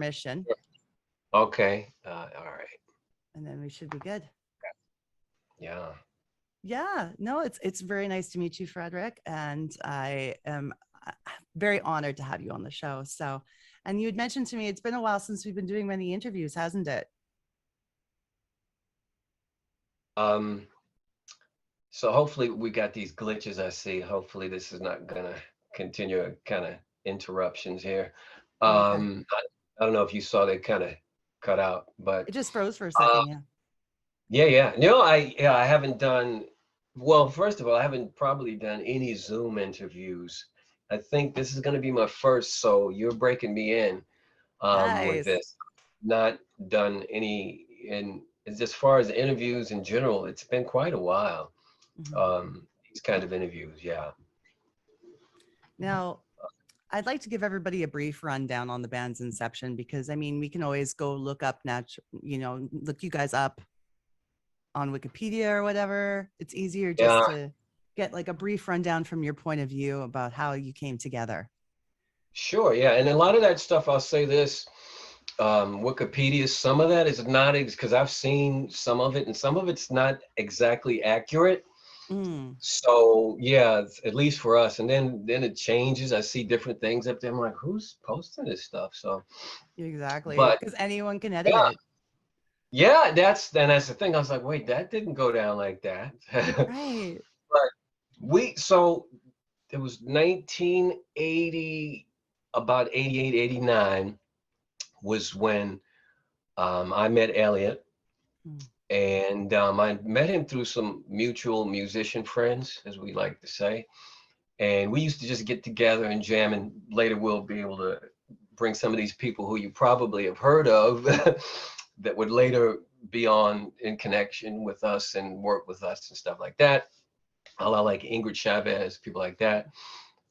permission. Okay. All right. And then we should be good. Yeah. Yeah, no, it's very nice to meet you, Frederick, and I am very honored to have you on the show. So, and you had mentioned to me it's been a while since we've been doing many interviews, hasn't it? Um, so hopefully we got these glitches I see. Hopefully this is not gonna continue kind of interruptions here. Okay. I don't know if you saw they kind of cut out, but It just froze for a uh, second, yeah. yeah, yeah. No, I haven't done well, first of all, I haven't probably done any Zoom interviews. I think this is gonna be my first, so you're breaking me in with Nice. this. Not done any in as far as interviews in general, it's been quite a while. Mhm. These kind of interviews, yeah. Now, I'd like to give everybody a brief rundown on the band's inception because I mean, we can always go look up look you guys up on Wikipedia or whatever. It's easier Yeah, just to get like a brief rundown from your point of view about how you came together. sure, yeah. And a lot of that stuff, I'll say this, Wikipedia, some of that is not because I've seen some of it and some of it's not exactly accurate. Mm, So yeah, at least for us. And then it changes. I see different things up there. I'm like, who's posting this stuff? So, exactly. but Because anyone can edit yeah, it. yeah, that's the thing. I was like, wait, that didn't go down like that. Right. But so it was 1980, about 88, 89 was when I met Elliot. Mm. And I met him through some mutual musician friends, as we like to say. And we used to just get together and jam. And later we'll be able to bring some of these people who you probably have heard of that would later be on in connection with us and work with us and stuff like that. A lot like Ingrid Chavez, people like that.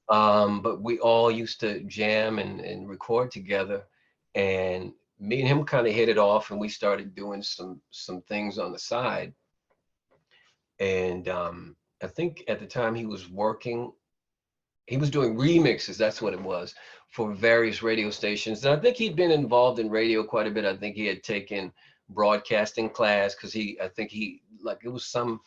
But we all used to jam and record together. And me and him kind of hit it off, and we started doing some things on the side. And I think at the time he was doing remixes. That's what it was for various radio stations. And I think he'd been involved in radio quite a bit. I think he had taken broadcasting class because I think he like it was some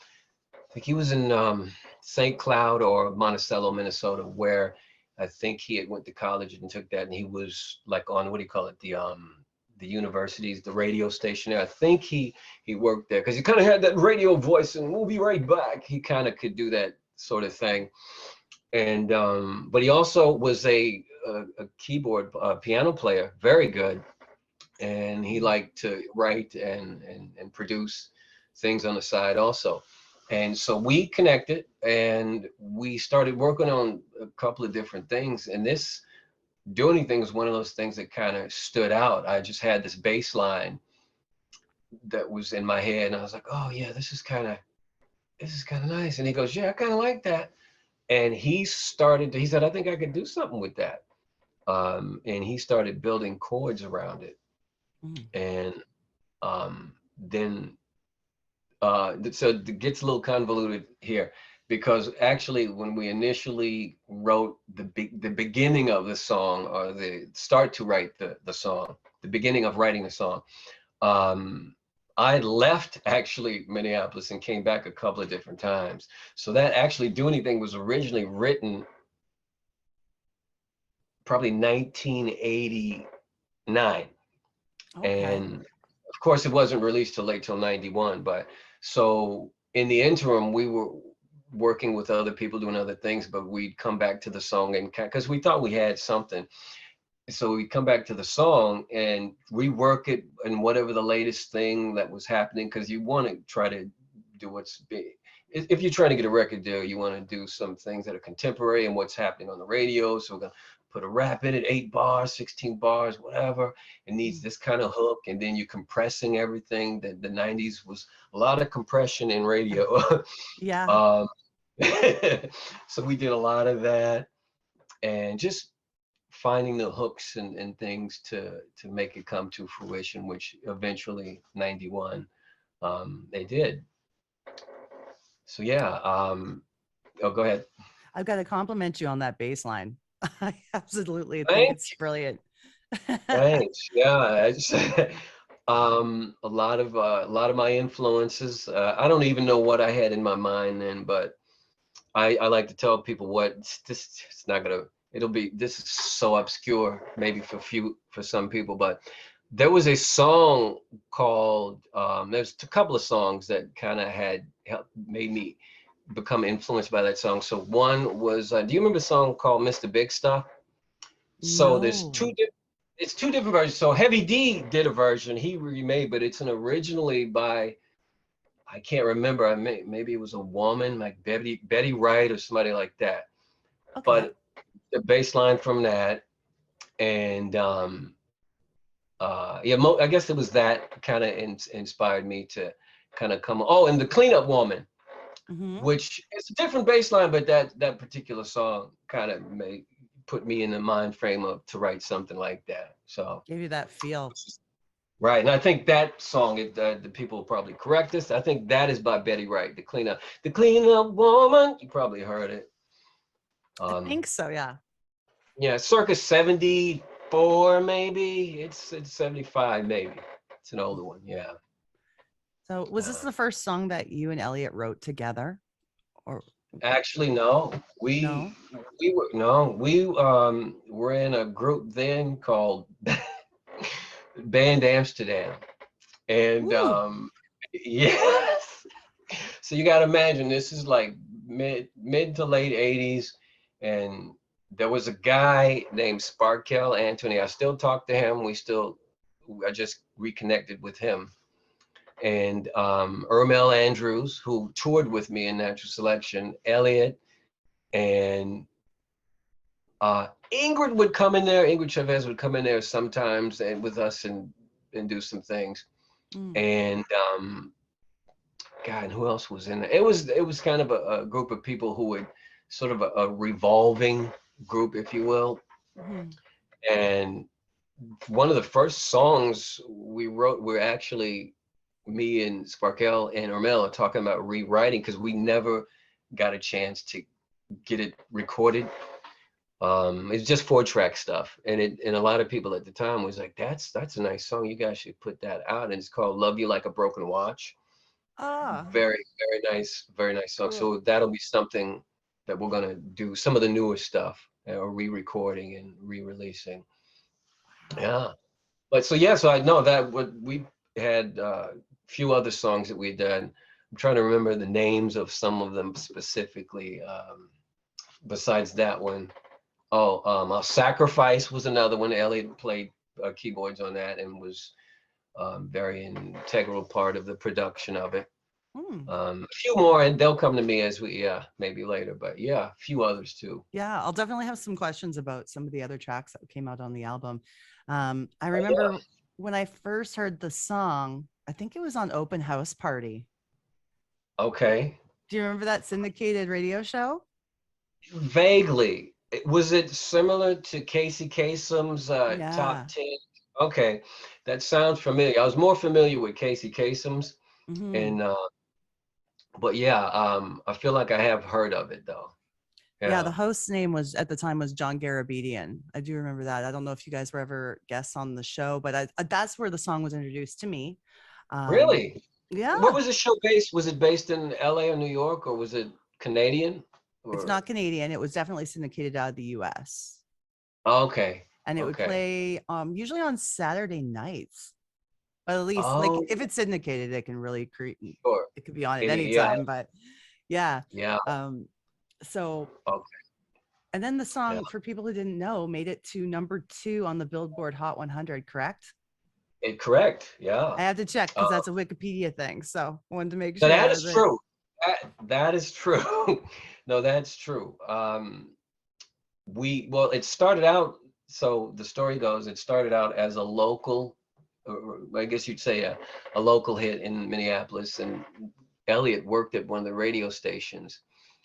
I think he was in St. Cloud or Monticello, Minnesota, where I think he had went to college and took that, and he was like on what do you call it, the universities, the radio station there. I think he worked there because he kind of had that radio voice, and we'll be right back. He kind of could do that sort of thing, and but he also was a keyboard piano player, very good, and he Mm. liked to write and produce things on the side also. And so we connected and we started working on a couple of different things. And this doing anything was one of those things that kind of stood out. I just had this bass line that was in my head, and I was like, oh yeah, this is kind of nice. And he goes, yeah, I kind of like that. And he said, I think I could do something with that. And he started building chords around it. Mm. And then so it gets a little convoluted here because actually when we initially wrote the beginning of the song or the start to write the song, the beginning of writing the song, um, I left actually Minneapolis and came back a couple of different times. So that actually Do Anything was originally written probably 1989. Okay. And of course, it wasn't released till late till 91. But so in the interim, we were working with other people doing other things, but we'd come back to the song and because we thought we had something. So we'd come back to the song and rework it and whatever the latest thing that was happening, because you want to try to do what's big. If you're trying to get a record deal, you want to do some things that are contemporary and what's happening on the radio. So we're going to put a rap in it, 8 bars, 16 bars, whatever. It needs Mm. this kind of hook. And then you're compressing everything. The 90s was a lot of compression in radio. Yeah. um, so we did a lot of that and just finding the hooks and things to make it come to fruition, which eventually 91 they did. So yeah, oh, go ahead. I've got to compliment you on that bass line. I absolutely think Thank it's brilliant. Thanks. Yeah, I just, a lot of my influences. I don't even know what I had in my mind then, but I like to tell people what it's not gonna. It'll be this is so obscure, maybe for some people, but there was a song called. There's a couple of songs that kind of had helped made me become influenced by that song. So one was, do you remember a song called Mr. Big Stuff? So there's No. it's two different versions. So Heavy D did a version he remade, but it's an originally by I can't remember. Maybe it was a woman like Betty Wright or somebody like that. Okay. But the bass line from that and yeah, I guess it was that kind of inspired me to kind of come. Oh, and the Cleanup Woman, Hmm. which is a different bass line, but that particular song kind of made put me in the mind frame of to write something like that. So Gave you that feel. right, and I think that song, the people will probably correct us. I think that is by Betty Wright, the cleanup woman. You probably heard it. I Um, think so, yeah. yeah, circa 74, maybe. It's 75, maybe. It's an older one. Yeah. So was this Uh, the first song that you and Elliot wrote together? Or actually, no. no? We were no. We were in a group then called Band Amsterdam, and Ooh. yes. So you got to imagine this is like mid to late 80s, and there was a guy named Sparkell Anthony. I still talk to him. I just reconnected with him, and Ermel Andrews, who toured with me in Natural Selection, Elliot, and Ingrid would come in there. Ingrid Chavez would come in there sometimes and with us and do some things. Mm. And God, who else was in there? It was kind of a group of people who would sort of a revolving group, if you will. Mhm. And one of the first songs we wrote were actually me and Sparkell and Ormel are talking about rewriting because we never got a chance to get it recorded. It's just 4-track stuff, and a lot of people at the time was like, "That's a nice song. You guys should put that out." And it's called "Love You Like a Broken Watch." Ah, Very nice song. cool. So that'll be something that we're gonna do some of the newer stuff, or re-recording and re-releasing. Wow. Yeah, but so yeah, so I know that what we had a few other songs that we had done. I'm trying to remember the names of some of them specifically. Besides that one, Sacrifice was another one. Elliot played keyboards on that and was very integral part of the production of it. Mm. A few more, and they'll come to me as we, yeah, maybe later. But yeah, a few others too. Yeah, I'll definitely have some questions about some of the other tracks that came out on the album. I Oh yeah. remember when I first heard the song, I think it was on Open House Party. Okay. Do you remember that syndicated radio show? Vaguely. Was it similar to Casey Kasem's top Yeah. 10? Okay, that sounds familiar. I was more familiar with Casey Kasem's, Hmm. and but yeah, I feel like I have heard of it though. Yeah, the Yeah. host's name was at the time was John Garabedian. I do remember that. I don't know if you guys were ever guests on the show, but that's where the song was introduced to me. Um, Really? What yeah, was the show based? Was it based in LA or New York, or was it Canadian? it's Or not Canadian. It was definitely syndicated out of the US. okay, And it would okay. play usually on Saturday nights. But at least like Oh, if it's syndicated, it can really create sure. it could be on at any Yeah, time. But yeah. yeah. Um, so Okay, and then the yeah. song for people who didn't know made it to number 2 on the Billboard Hot 100, correct? Correct. Yeah. I had to check because Uh, that's a Wikipedia thing. So I wanted to make Now that sure is that true. That is true. No, that's true. Well, it started out. So the story goes, it started out as a local, or I guess you'd say a local hit in Minneapolis, and Elliot worked at one of the radio stations.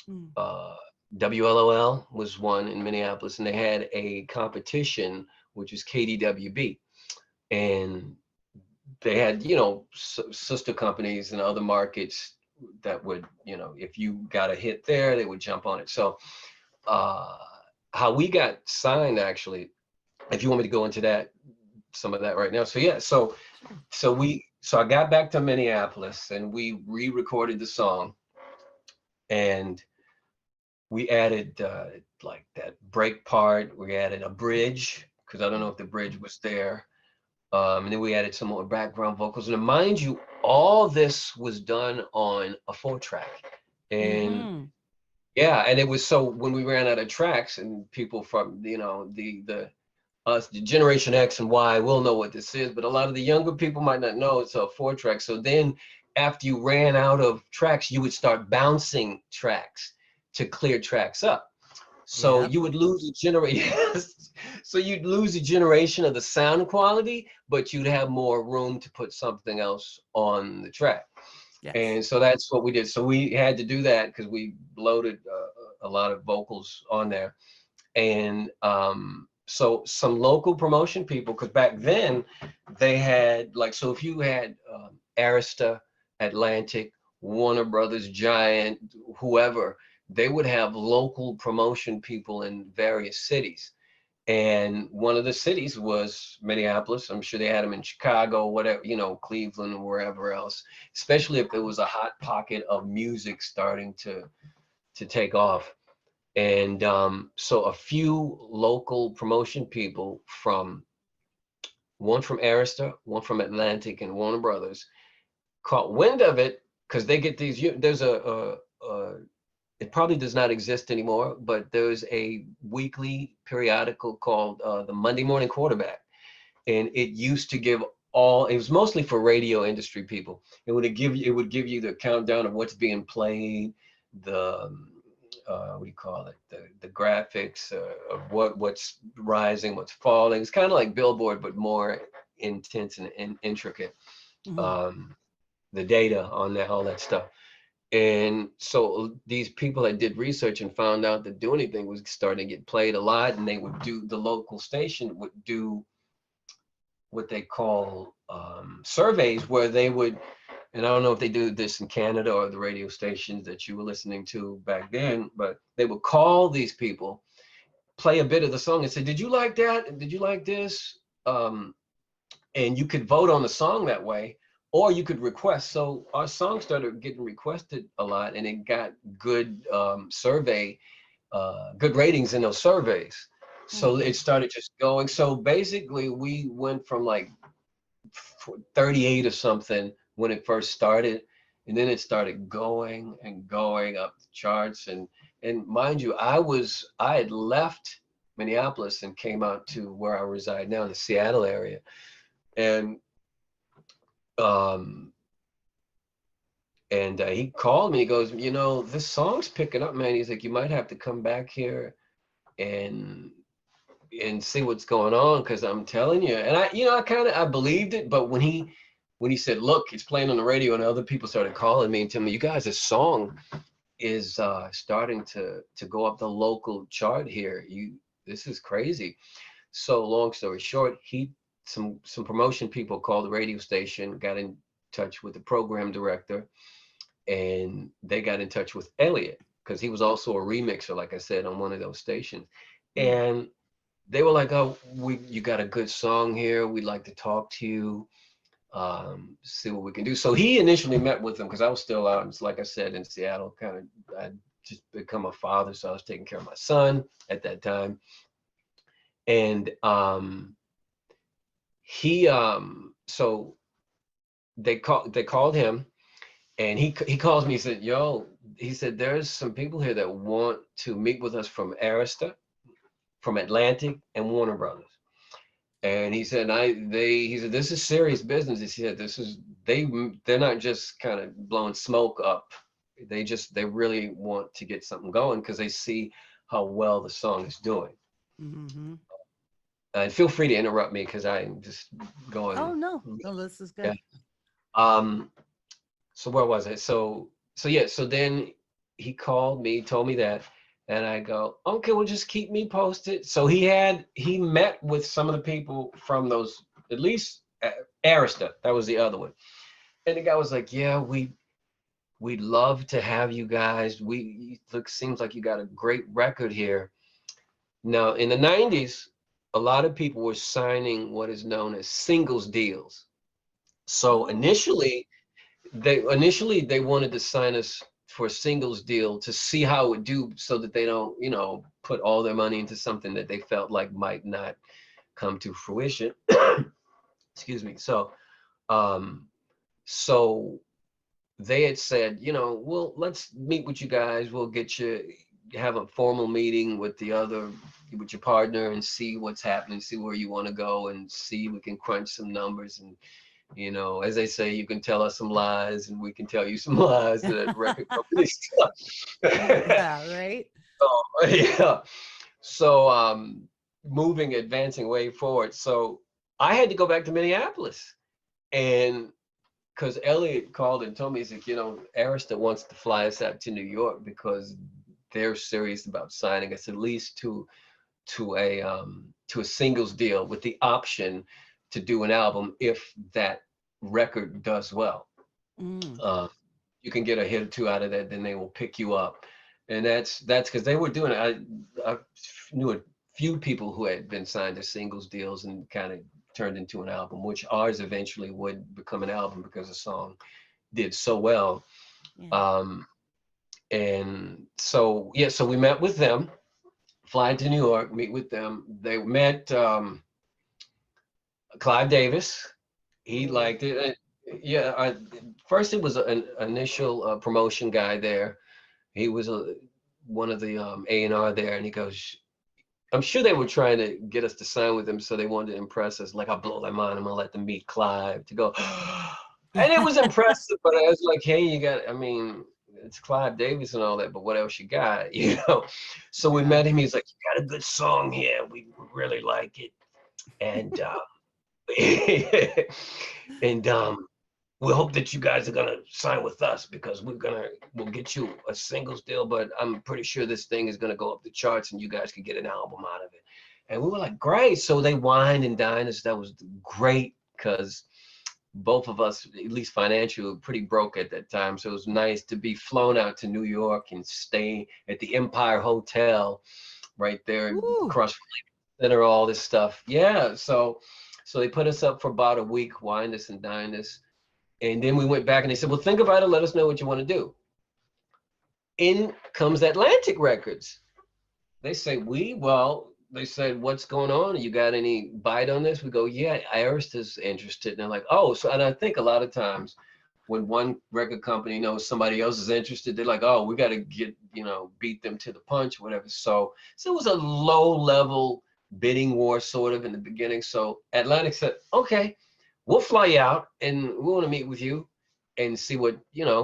mm, Uh, WLOL was one in Minneapolis, and they had a competition, which was KDWB, and they had sister companies in other markets that would if you got a hit there they would jump on it. So uh how we got signed actually if you want me to go into that, some of that right now. So yeah, Sure. so I got back to Minneapolis and we re-recorded the song, and we added like that break part. We added a bridge because I don't know if the bridge was there. And then we added some more background vocals. And mind you, all this was done on a 4-track. And Mm-hmm. yeah, and it was so when we ran out of tracks, and people from the us, the Generation X and Y, will know what this is, but a lot of the younger people might not know it's a 4-track. So then after you ran out of tracks, you would start bouncing tracks to clear tracks up. So Yep. you would lose a generation. So you'd lose a generation of the sound quality, but you'd have more room to put something else on the track. Yes. And so that's what we did. So we had to do that because we loaded a lot of vocals on there. And so some local promotion people, because back then they had like, so if you had Arista, Atlantic, Warner Brothers, Giant, whoever, they would have local promotion people in various cities. And one of the cities was Minneapolis. I'm sure they had them in Chicago, whatever, Cleveland, or wherever else, especially if there was a hot pocket of music starting to take off. And so a few local promotion people from one from Arista, one from Atlantic, and Warner Brothers caught wind of it because they get these. There's it probably does not exist anymore, but there's a weekly periodical called the Monday Morning Quarterback, and it used to give all. It was mostly for radio industry people. It would give you the countdown of what's being played, the what do you call it? The graphics of what's rising, what's falling. It's kind of like Billboard, but more intense and intricate. Mm-hmm. Um, the data on that, all that stuff. And so these people that did research and found out that Do Anything was starting to get played a lot, and they would do the local station would do what they call surveys where they would, and I don't know if they do this in Canada or the radio stations that you were listening to back then, but they would call these people, play a bit of the song, and say, "Did you like that? Did you like this?" And you could vote on the song that way, or you could request. So our song started getting requested a lot, and it got good good ratings in those surveys. So Mm-hmm. it started just going. So basically, we went from like 38 or something when it first started, and then it started going and going up the charts. And mind you, I had left Minneapolis and came out to where I reside now in the Seattle area, and um he called me. He goes, this song's picking up, man. He's like, you might have to come back here and see what's going on, because I'm telling you. And I believed it, but when he said, look, it's playing on the radio, and other people started calling me and telling me, you guys, this song is starting to go up the local chart here. This is crazy. So long story short, some promotion people called the radio station, got in touch with the program director, and they got in touch with Elliot because he was also a remixer, like I said, on one of those stations. And they were like, "Oh, you got a good song here. We'd like to talk to you, see what we can do." So he initially met with them because I was still out, like I said, in Seattle. Kind of, I'd just become a father, so I was taking care of my son at that time. And so they called him, and he calls me. He said, "Yo," he said, "there's some people here that want to meet with us from Arista, from Atlantic, and Warner Brothers." And he said, he said, "This is serious business." He said, they're not just kind of blowing smoke up. They really want to get something going because they see how well the song is doing. Mm-hmm. And feel free to interrupt me because I'm just Oh going. no, no, this is Yeah. good. Um, so where was it? So yeah, so then he called me, told me that, and I go, okay, well, just keep me posted. So he met with some of the people from those, at least Arista, that was the other one. And the guy was like, yeah, we'd love to have you guys. Seems like you got a great record here. Now in the 90s, a lot of people were signing what is known as singles deals. So Oh, initially they wanted to sign us for a singles deal to see how it would do, so that they don't, put all their money into something that they felt like might not come to fruition. Excuse me. Um, so they had said, well, let's meet with you guys. We'll get you, have a formal meeting with your partner and see what's happening, see where you want to go, and see we can crunch some numbers. And, as they say, you can tell us some lies and we can tell you some lies, that record company stuff. yeah, right. So, yeah. So, advancing way forward. So I had to go back to Minneapolis, and because Elliot called and told me, he's like, Arista wants to fly us out to New York because they're serious about signing us at least to a singles deal with the option to do an album if that record does well. Mm. Uh, you can get a hit or two out of that, then they will pick you up, and that's because they were doing it. I knew a few people who had been signed to singles deals and kind of turned into an album, which ours eventually would become an album because the song did so well. Yeah. Um, and so yeah, so we met with them, fly to New York, meet with them. They met Clive Davis. He Ooh. liked it. Yeah, first it was an initial promotion guy there. He was one of the A&R there, and he goes, I'm sure they were trying to get us to sign with them, so they wanted to impress us. Like, I'll blow their mind. I'm gonna let them meet Clive to go. And it was impressive, but I was like, hey, I mean, it's Clive Davis and all that, but what else you got, So we Yeah. met him. He's like, you got a good song here. We really like it. And and we hope that you guys are gonna sign with us because we'll get you a singles deal, but I'm pretty sure this thing is gonna go up the charts and you guys can get an album out of it. And we were like, great. So they wined and dined us. That was great because both of us, at least financially, were pretty broke at that time. So it was nice to be flown out to New York and stay at the Empire Hotel right there Ooh. across from Center, all this stuff. Yeah. So they put us up for about a week, wined us and dined us. And then we went back and they said, well, think about it. Let us know what you want to do. In comes Atlantic Records. They say, they said, what's going on? You got any bite on this? We go, yeah, Arista's interested. And they're like, oh, so, and I think a lot of times when one record company knows somebody else is interested, they're like, oh, we got to get, beat them to the punch, whatever. So it was a low level bidding war sort of in the beginning. So Atlantic said, okay, we'll fly you out and we want to meet with you and see what,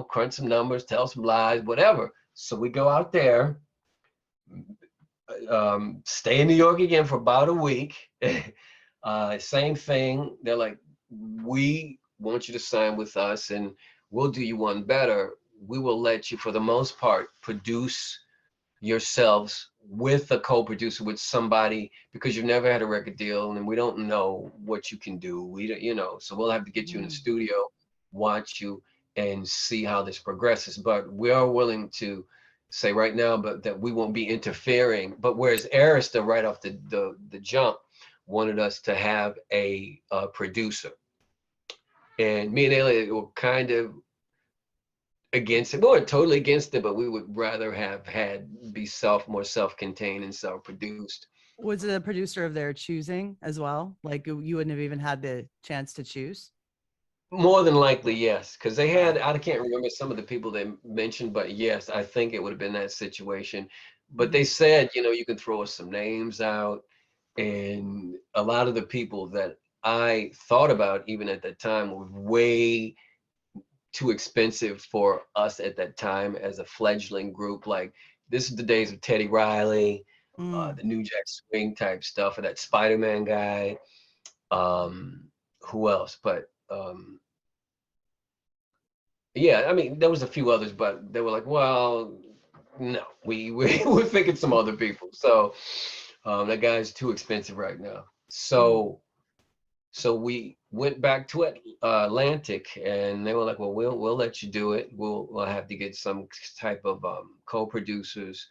crunch some numbers, tell some lies, whatever. So we go out there, stay in New York again for about a week. Same thing. They're like, we want you to sign with us and we'll do you one better. We will let you, for the most part, produce yourselves with a co-producer, with somebody, because you've never had a record deal and we don't know what you can do. We don't, so we'll have to get you in the Mm. studio, watch you, and see how this progresses. But we are willing to say right now, but that we won't be interfering. But whereas Arista, right off the jump, wanted us to have a producer, and me and Elliot were kind of against it. We weren't totally against it, but we would rather have had be more self-contained and self-produced. Was it a producer of their choosing as well? Like you wouldn't have even had the chance to choose? More than likely, yes, because they had, Wow. I can't remember some of the people they mentioned, but yes, I think it would have been that situation. But they Mhm. said, you can throw us some names out, and a lot of the people that I thought about even at that time were way too expensive for us at that time as a fledgling group. Like, this is the days of Teddy Riley, Mm. the New Jack Swing type stuff, or that Spider-Man guy. Who else? But yeah, I mean, there was a few others, but they were like, well, no, we're thinking some other people. So that guy's too expensive right now. Mm. So we went back to Atlantic, and they were like, well, we'll let you do it. We'll have to get some type of co-producers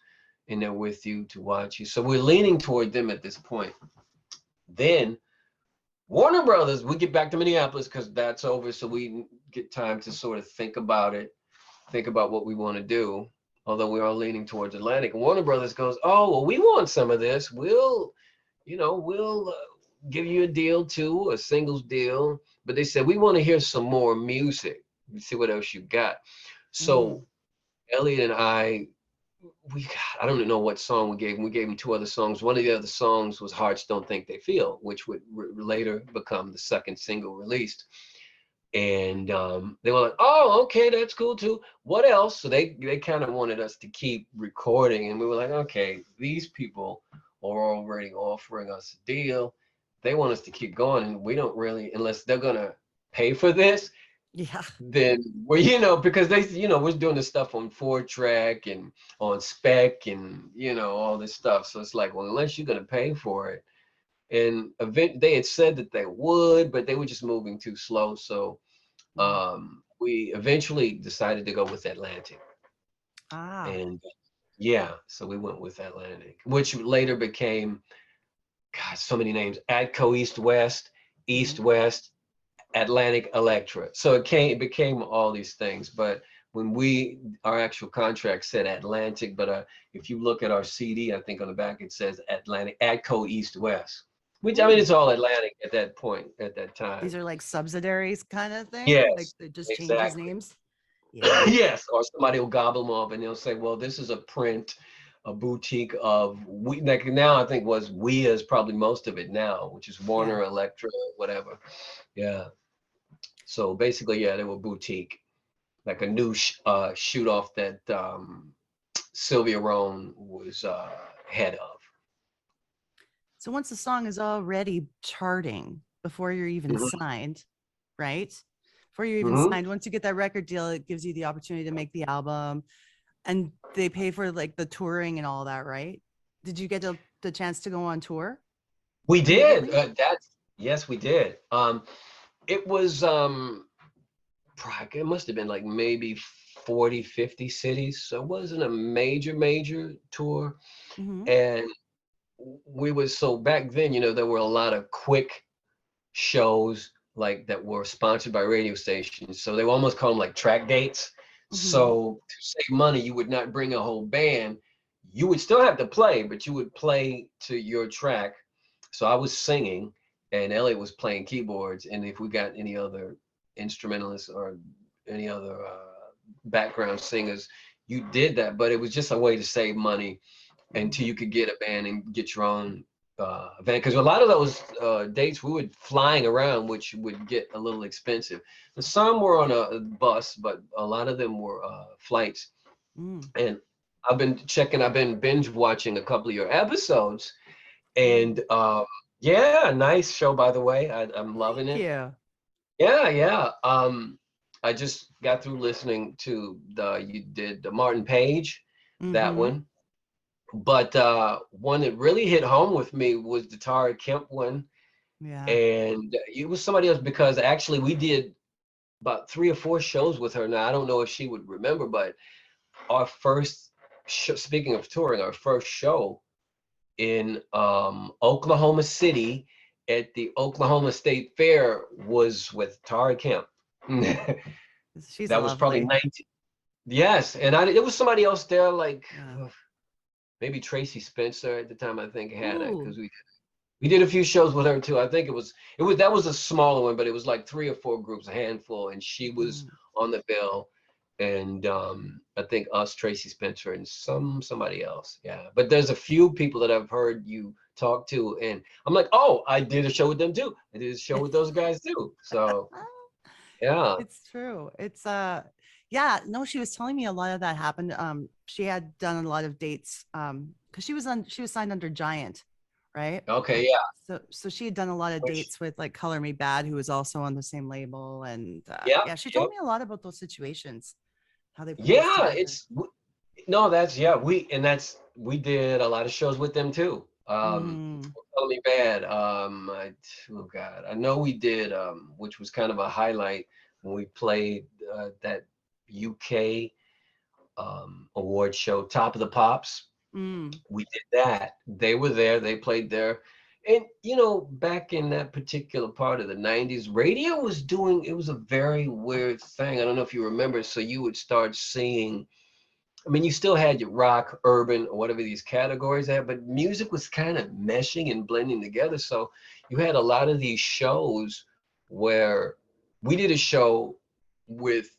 in there with you to watch you. So we're leaning toward them at this point. Then Warner Brothers, we get back to Minneapolis because that's over, so we get time to sort of think about it, think about what we want to do. Although we are leaning towards Atlantic, and Warner Brothers goes, "Oh, well, we want some of this. We'll give you a deal too, a singles deal." But they said we want to hear some more music. See what else you got. Mm. So Elliot and I don't know what song we gave him. We gave him two other songs. One of the other songs was Hearts Don't Think They Feel, which would later become the second single released. And they were like, "Oh, okay, that's cool too. What else?" So they kind of wanted us to keep recording, and we were like, "Okay, these people are already offering us a deal. They want us to keep going, and we don't really, unless they're gonna pay for this, Yeah. then well, because we're doing this stuff on 4-track and on spec and all this stuff. So it's like, well, unless you're gonna pay for it." And they had said that they would, but they were just moving too slow. So Mm. we eventually decided to go with Atlantic. Ah. And yeah, so we went with Atlantic, which later became, God, so many names: Atco East West, Mhm. East West, Atlantic Electra. So it became all these things. But when our actual contract said Atlantic, but if you look at our CD, I think on the back it says Atlantic, Atco East West, which I mean, Ooh. it's all Atlantic at that point, at that These time. are like subsidiaries kind of thing. Like Yes, it just changes exactly. names. Yeah. Yes, or somebody will gobble them up and they'll say, "Well, this is a print, a boutique of we." Like now, I think we is probably most of it now, which is Yeah. Warner, Electra, whatever. Yeah. So basically, yeah, they were boutique, like a new shoot off that Sylvia Rhone was head of. So once the song is already charting before you're even Hmm. signed, right? Before you're even Hmm. signed, once you get that record deal, it gives you the opportunity to make the album and they pay for like the touring and all that, right? Did you get the chance to go on tour We did. immediately? Yes, we did. It was it must have been like maybe 40, 50 cities. So it wasn't a major tour. Mm-hmm. And so back then, there were a lot of quick shows like that were sponsored by radio stations. So they almost call them like track dates. Mm-hmm. So to save money, you would not bring a whole band. You would still have to play, but you would play to your track. So I was singing and Elliot was playing keyboards. And if we got any other instrumentalists or any other background singers, you did that. But it was just a way to save money Mm-hmm. until you could get a band and get your own van. Because a lot of those dates we were flying around, which would get a little expensive. And some were on a bus, but a lot of them were flights. Mm. And I've been binge watching a couple of your episodes. Ooh. And yeah, nice show, by the way. I'm loving Thank it. you. Yeah, yeah. I just got through listening to you did the Martin Page, that Mm-hmm. one. But one that really hit home with me was the Tara Kemp one. Yeah. And it was somebody else because actually we did about 3 or 4 shows with her. Now, I don't know if she would remember, but our first speaking of touring, our first show in Oklahoma City at the Oklahoma State Fair was with Tara Kemp. She's That was probably lovely. 19. Yes. And it was somebody else there, like Yeah. maybe Tracy Spencer at the time, I think, had it Ooh. because we did a few shows with her too. I think that was a smaller one, but it was like 3 or 4 groups, a handful, and she was Mm. on the bill. And I think us, Tracy Spencer, and somebody else. Yeah. But there's a few people that I've heard you talk to, and I'm like, oh, I did a show with them too. I did a show with those guys too. So yeah. It's true. It's yeah, no, she was telling me a lot of that happened. She had done a lot of dates because she was signed under Giant, right? Okay. Yeah. So she had done a lot of Which dates with like Color Me Bad, who was also on the same label. And yeah. yeah, she told Yep. me a lot about those situations, how they put those Yeah. together. No, that's yeah. We did a lot of shows with them too. Mm, Color Me Bad. Oh God, I know we did. Which was kind of a highlight when we played that UK award show, Top of the Pops. mm, We did that. They were there. They played there, And you know, back in that particular part of the 90s, radio was doing, it was a very weird thing. I don't know if you remember. So you would start seeing, I mean, you still had your rock, urban, or whatever these categories had, but music was kind of meshing and blending together. So you had a lot of these shows where we did a show with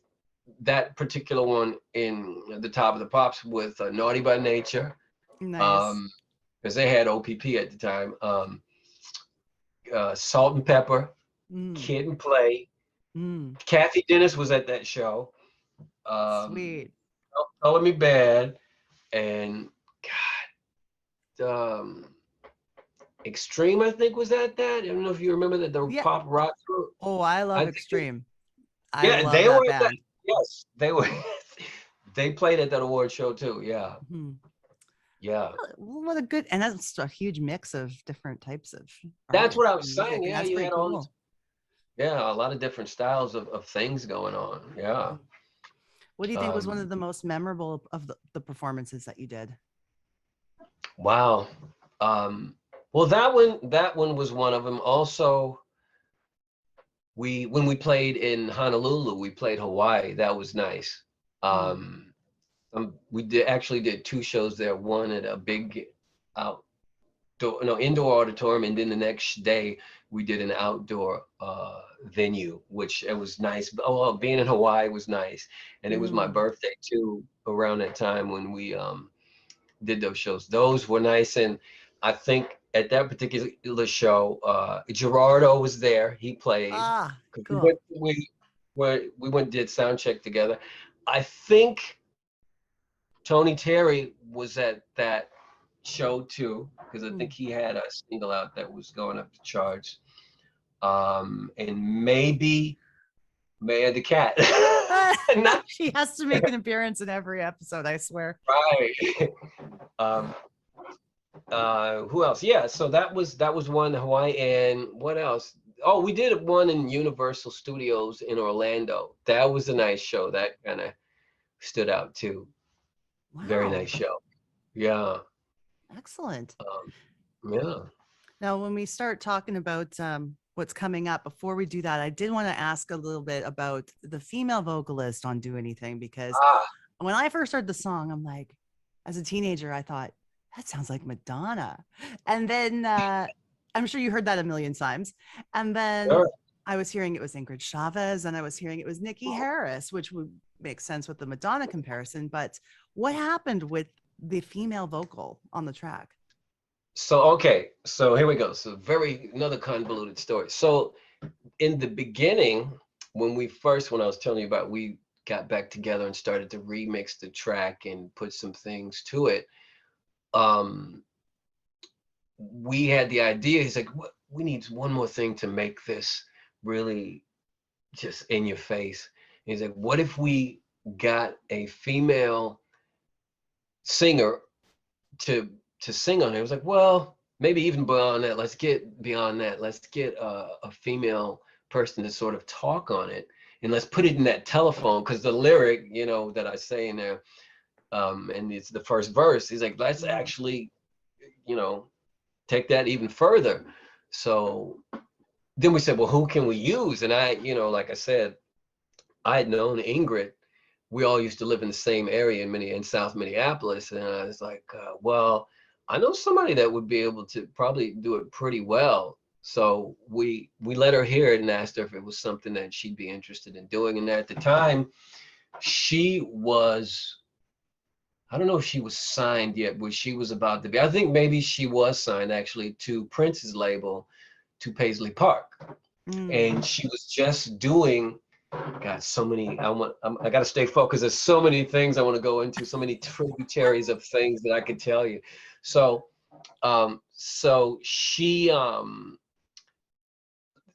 that particular one in the Top of the Pops with Naughty by Nature, Nice. um, because they had OPP at the time. Salt and Pepper, Mm, Kid and Play. mm, Kathy Dennis was at that show. Um, sweet. Color Me Bad, and God, Extreme, I think, was at that. I don't know if you remember that, the Yeah. pop rock group. Oh, I I love think, Extreme. I yeah, love they were that at that. band. Yes, they were. They played at that award show too. Yeah, Mhm. yeah. What a good, and that's a huge mix of different types of That's what artists I was and saying. music, and Yeah, that's you pretty had all these, cool. yeah, a lot of different styles of things going on. Yeah. Mhm. What do you think was one Um, of the most memorable of the performances that you did? wow. Um, well, that one was one of them. Also, we when we played in Honolulu, we played Hawaii. That was nice. Mm, Um, we did two shows there. One at a big outdoor, no, indoor auditorium, and then the next day we did an outdoor venue, which it was nice. Oh, well, being in Hawaii was nice, and it was my mm, birthday too around that time when we did those shows. Those were nice, and I think at that particular show, Gerardo was there. He played ah, because cool. we went and did sound check together. I think Tony Terry was at that show too because I think Mm. he had a single out that was going up the charts. And maybe Maya the Cat. Not She has to make an appearance in every episode, I swear. right. um, who else? Yeah, so that was one Hawaii, and what else? Oh, we did one in Universal Studios in Orlando. That was a nice show. That kind of stood out too. Very Wow, nice show. Yeah. excellent. Yeah. Now, when we start talking about what's coming up, before we do that, I did want to ask a little bit about the female vocalist on Do Anything, because Ah, when I first heard the song, I'm like, as a teenager, I thought, that sounds like Madonna. And then I'm sure you heard that a million times. And then sure. I was hearing it was Ingrid Chavez, and I was hearing it was Nikki Harris, which would make sense with the Madonna comparison. But what happened with the female vocal on the track? So okay, so here we go. So very another convoluted story. So in the beginning, when I was telling you about, we got back together and started to remix the track and put some things to it. Um, we had the idea. He's like, "What? We need one more thing to make this really just in your face." He's like, "What if we got a female singer to sing on it?" I was like, "Well, maybe even beyond that. Let's get beyond that. Let's get a female person to sort of talk on it, and let's put it in that telephone." Because the lyric, that I say in there, and it's the first verse. He's like, "Let's Mhm. actually, you know, take that even further." So then we said, "Well, who can we use?" And like I said, I had known Ingrid. We all used to live in the same area in South Minneapolis, and I was like, well, I know somebody that would be able to probably do it pretty well. So we let her hear it and asked her if it was something that she'd be interested in doing. And at the time, she was, I don't know if she was signed yet, but she was about to be. I think maybe she was signed actually to Prince's label, to Paisley Park, Mm. and she was just doing, got so many. I got to stay focused. There's so many things I want to go into. So many tributaries of things that I could tell you. So she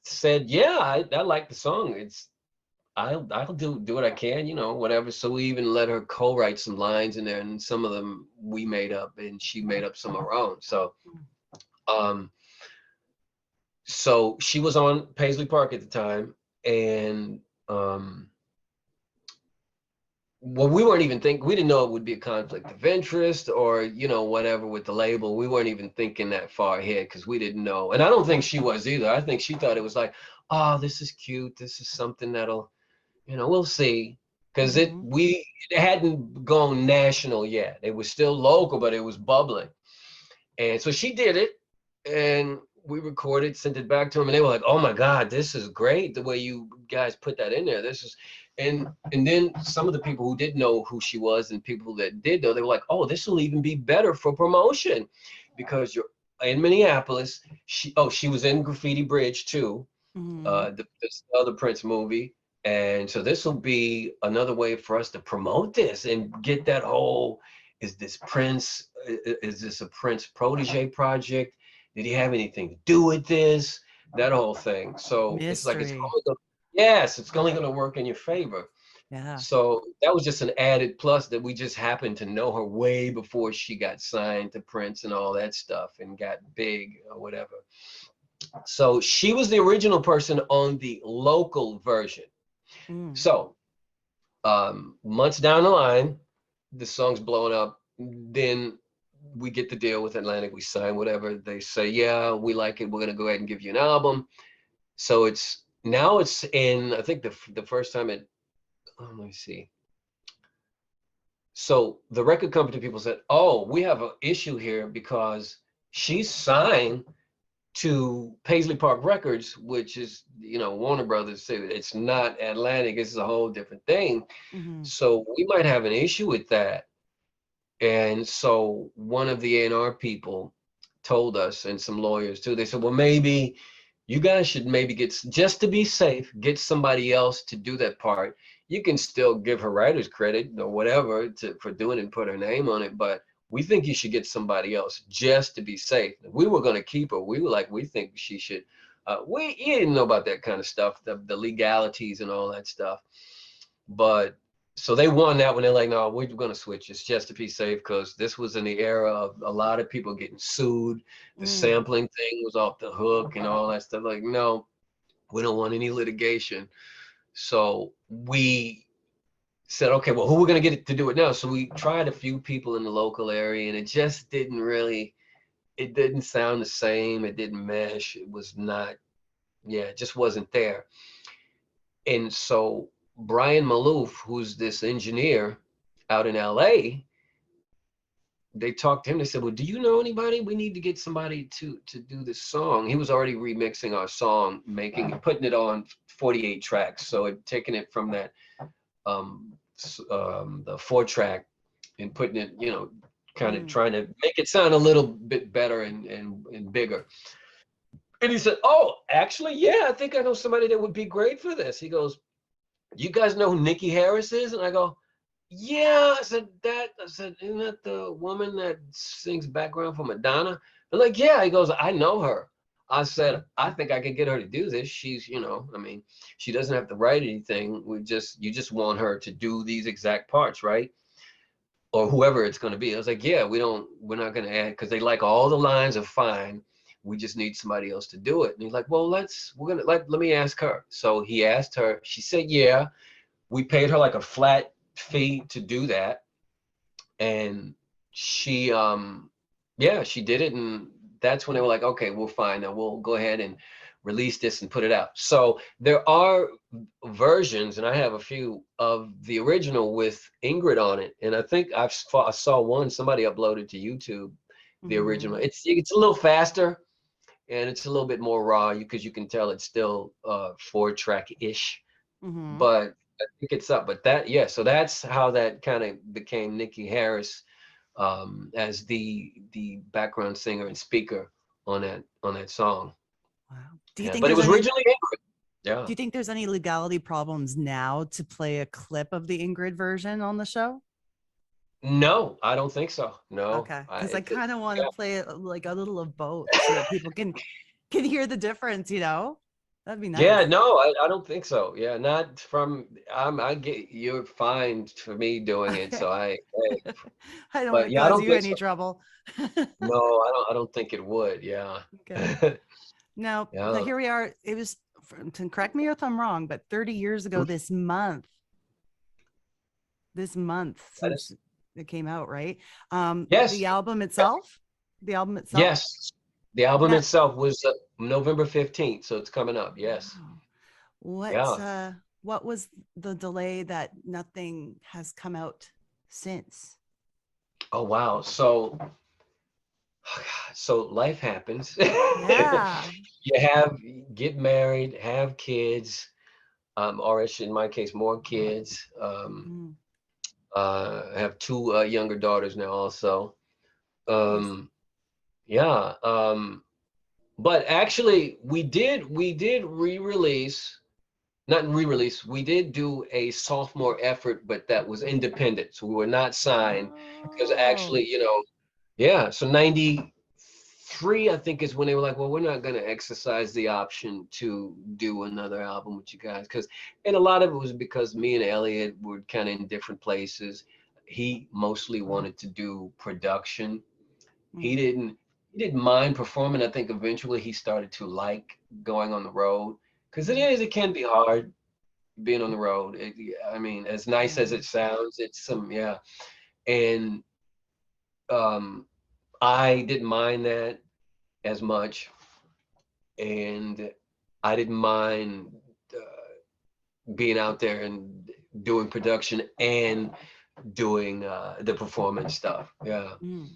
said, "Yeah, I like the song. I'll do what I can, whatever." So we even let her co-write some lines in there, and some of them we made up, and she made up some of her own. Um, so she was on Paisley Park at the time, and well, we weren't even thinking, we didn't know it would be a conflict of interest or, whatever with the label. We weren't even thinking that far ahead because we didn't know. And I don't think she was either. I think she thought it was like, oh, this is cute. This is something that'll, we'll see. Because it Mm-hmm. hadn't gone national yet. It was still local, but it was bubbling. And so she did it, and we recorded, sent it back to them, and they were like, "Oh my God, this is great! The way you guys put that in there. This is," and then some of the people who didn't know who she was, and people that did know, they were like, "Oh, this will even be better for promotion, because you're in Minneapolis." She was in Graffiti Bridge too, Mm-hmm. this other Prince movie. And so this will be another way for us to promote this and get that whole, is this Prince, is this a Prince protege project? Did he have anything to do with this? That whole thing. So it's like, Mystery. yes, it's only going to work in your favor. Yeah. So that was just an added plus, that we just happened to know her way before she got signed to Prince and all that stuff and got big or whatever. So she was the original person on the local version. Mm. So months down the line, the song's blowing up. Then we get the deal with Atlantic. We sign whatever. They say, yeah, we like it. We're gonna go ahead and give you an album. So it's in. I think the first time let me see. So the record company people said, oh, we have an issue here because she's signed to Paisley Park Records, which is, Warner Brothers. It's not Atlantic. It's a whole different thing. Mm-hmm. So we might have an issue with that. And so one of the A&R people told us, and some lawyers too, they said, well, maybe you guys should maybe just to be safe, get somebody else to do that part. You can still give her writer's credit or whatever for doing it and put her name on it, but we think you should get somebody else just to be safe. If we were going to keep her, we were like, we think she should. You didn't know about that kind of stuff, the legalities and all that stuff. But so they won that one. They're like, no, we're going to switch. It's just to be safe, because this was in the era of a lot of people getting sued. The Mm. sampling thing was off the hook and all that stuff. Like, no, we don't want any litigation. So we said, okay, well, who are we going to get to do it now? So we tried a few people in the local area, and it just it didn't sound the same. It didn't mesh. It was not, yeah, it just wasn't there. And so Brian Malouf, who's this engineer out in LA, they talked to him. They said, well, do you know anybody? We need to get somebody to do this song. He was already remixing our song, putting it on 48 tracks. So taking it from that the 4-track and putting it, kind of Mm. trying to make it sound a little bit better and bigger. And he said, oh, actually, yeah, I think I know somebody that would be great for this. He goes, you guys know who Nikki Harris is? And I go, yeah. I said, isn't that the woman that sings background for Madonna? They're like, yeah. He goes, I know her. I said, I think I could get her to do this. She's, I mean, she doesn't have to write anything. You just want her to do these exact parts, right? Or whoever it's going to be. I was like, yeah, we're not going to add, because they like all the lines are fine. We just need somebody else to do it. And he's like, well, let me ask her. So he asked her. She said, yeah. We paid her like a flat fee to do that. And she, yeah, she did it. And that's when they were like, okay, we'll fine. Now we'll go ahead and release this and put it out. So there are versions, and I have a few of the original with Ingrid on it. And I think I saw one somebody uploaded to YouTube, the Mm-hmm. original. It's a little faster, and it's a little bit more raw, because you can tell it's still 4-track-ish, Mm-hmm. but I think it's up. But yeah, so that's how that kind of became Nikki Harris, as the background singer and speaker on that song. Wow. Do you Yeah, think but it there's was any originally Ingrid. Yeah. do you think there's any legality problems now to play a clip of the Ingrid version on the show? No, I don't think so. No, Okay, I because I it, kind of want to yeah. play it like a little of both so that people can hear the difference. That'd be Yeah, nice. no, I don't think so. Yeah, not from I get you're fine for me doing it, Okay. so hey, I don't want but to yeah, I cause don't you think any so. trouble. No, I don't think it would. Yeah. Okay. Now Yeah. here we are. It was, to correct me if I'm wrong, but 30 years ago this month. this month That since is, it came out, right? yes, The album itself, the album itself. yes. The album That itself was November 15th, so it's coming up. Yes. wow. What Yeah. what was the delay that nothing has come out since? Oh, wow. So life happens. Yeah. You get married, have kids, or in my case, more kids. Mm, I have two younger daughters now also. nice. Um, yeah. But actually we did re-release, not re-release, we did do a sophomore effort, but that was independent. So we were not signed because Oh, actually, yeah, so 93, I think, is when they were like, well, we're not going to exercise the option to do another album with you guys. And a lot of it was because me and Elliot were kind of in different places. He mostly wanted to do production. He mm, didn't he didn't mind performing. I think eventually he started to like going on the road because mm, it can be hard being on the road. I mean, as nice yeah. as it sounds, it's yeah. And um, I didn't mind that as much, and I didn't mind being out there and doing production and doing the performance stuff. Yeah. Mm,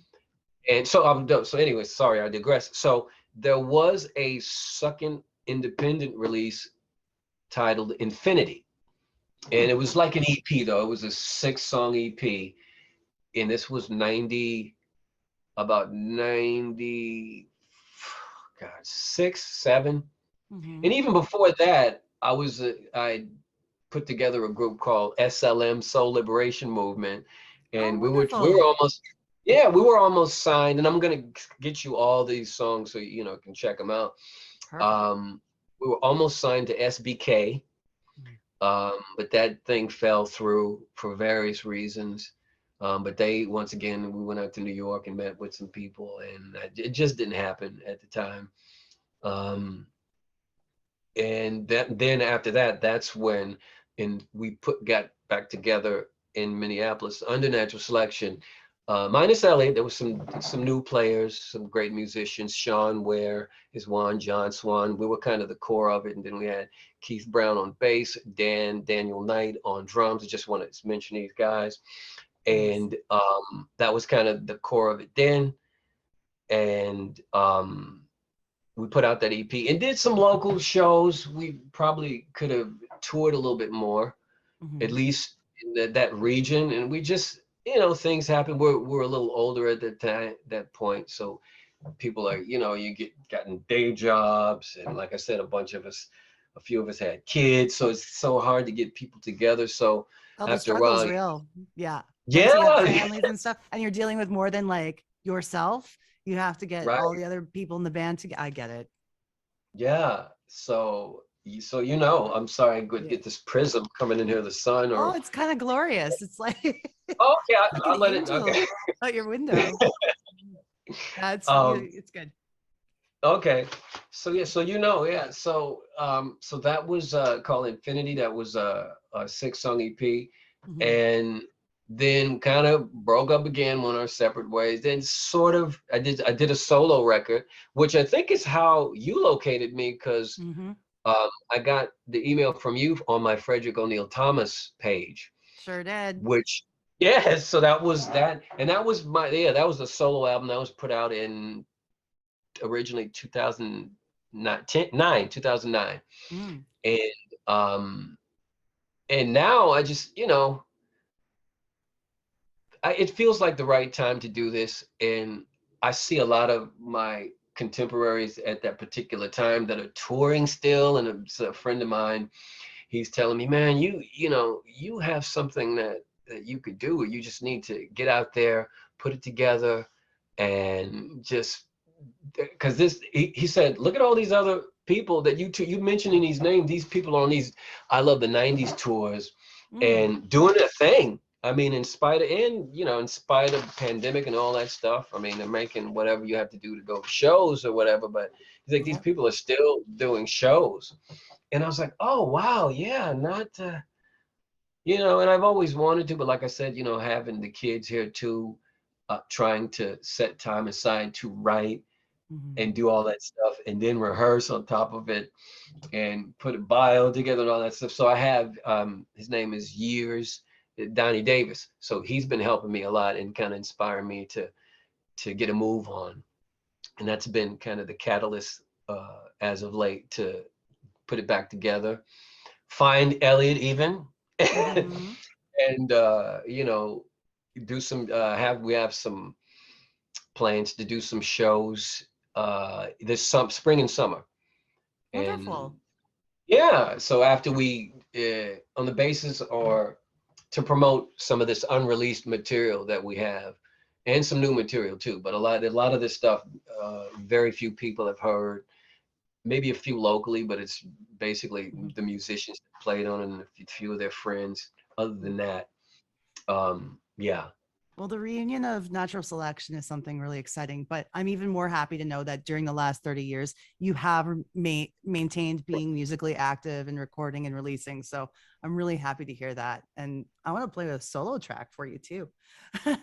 And so I'm done. So anyway, sorry, I digress. So there was a second independent release titled Infinity. And mm. it was like an EP though. It was a 6-song EP. And this was about 90, God, 6, 7. Mm-hmm. And even before that, I put together a group called SLM, Soul Liberation Movement. Oh, And we were wonderful. almost, yeah, we were almost signed. And I'm gonna get you all these songs so you can check them out. Perfect. Um, we were almost signed to SBK, Mm. but that thing fell through for various reasons. But once again, we went out to New York and met with some people, and it just didn't happen at the time. Um, and then after that, that's when we got back together in Minneapolis under Natural Selection. Minus Elliott, there was some new players, some great musicians. Sean Ware is one, John Swan. We were kind of the core of it, and then we had Keith Brown on bass, Daniel Knight on drums. I just want to mention these guys, Nice. and that was kind of the core of it then. And we put out that EP and did some local shows. We probably could have toured a little bit more, at Mm-hmm. least in that region. And we just, things happen. We're a little older at that point, so people are, gotten day jobs, and like I said, a few of us had kids, so it's so hard to get people together. So Oh, the after a struggle's while, real. Yeah. Once you have yeah, families and stuff, and you're dealing with more than like yourself, you have to get all right, the other people in the band to. I get it. yeah. So I'm sorry, I could Yeah. get this prism coming in here, the sun, Oh, or it's kind of glorious. It's like oh yeah, like an I'll let it. angel Okay. out your window. Yeah, Um, it's good. okay. So yeah, yeah. So that was called Infinity. That was a 6-song EP, Mm-hmm. and then kind of broke up again, went our separate ways. Then sort of I did a solo record, which I think is how you located me, because Mm-hmm. I got the email from you on my Frederick Thomas page, Sure did. which yes, so that was that, and that was that was a solo album that was put out in originally 2009, Mm. and um and now I just it feels like the right time to do this, and I see a lot of my contemporaries at that particular time that are touring still, and it's a friend of mine. He's telling me, man, you have something that you could do. You just need to get out there, put it together, and just because he said, look at all these other people that you mentioning these names. These people are on these I Love the 90s tours Mm. and doing a thing. I mean, in spite of the pandemic and all that stuff, I mean, they're making whatever you have to do to go to shows or whatever, but he's like, these Yeah. people are still doing shows. And I was like, oh wow, yeah, not you know, and I've always wanted to, but like I said, you know, having the kids here too, trying to set time aside to write Mhm. and do all that stuff and then rehearse on top of it and put a bio together and all that stuff. So I have, his name is Years, Donnie Davis. So he's been helping me a lot and kind of inspiring me to get a move on. And that's been kind of the catalyst as of late to put it back together. Find Elliot even. Mhm. And you know, do some have we have some plans to do some shows this some spring and summer. And Wonderful. yeah, so after we on the basis or to promote some of this unreleased material that we have and some new material too, but a lot of this stuff very few people have heard, maybe a few locally, but it's basically Mhm. the musicians that played on it and a few of their friends. Other than that, yeah. Well, the reunion of Natural Selection is something really exciting, but I'm even more happy to know that during the last 30 years, you have maintained being musically active and recording and releasing. So I'm really happy to hear that. And I want to play a solo track for you too. Yeah,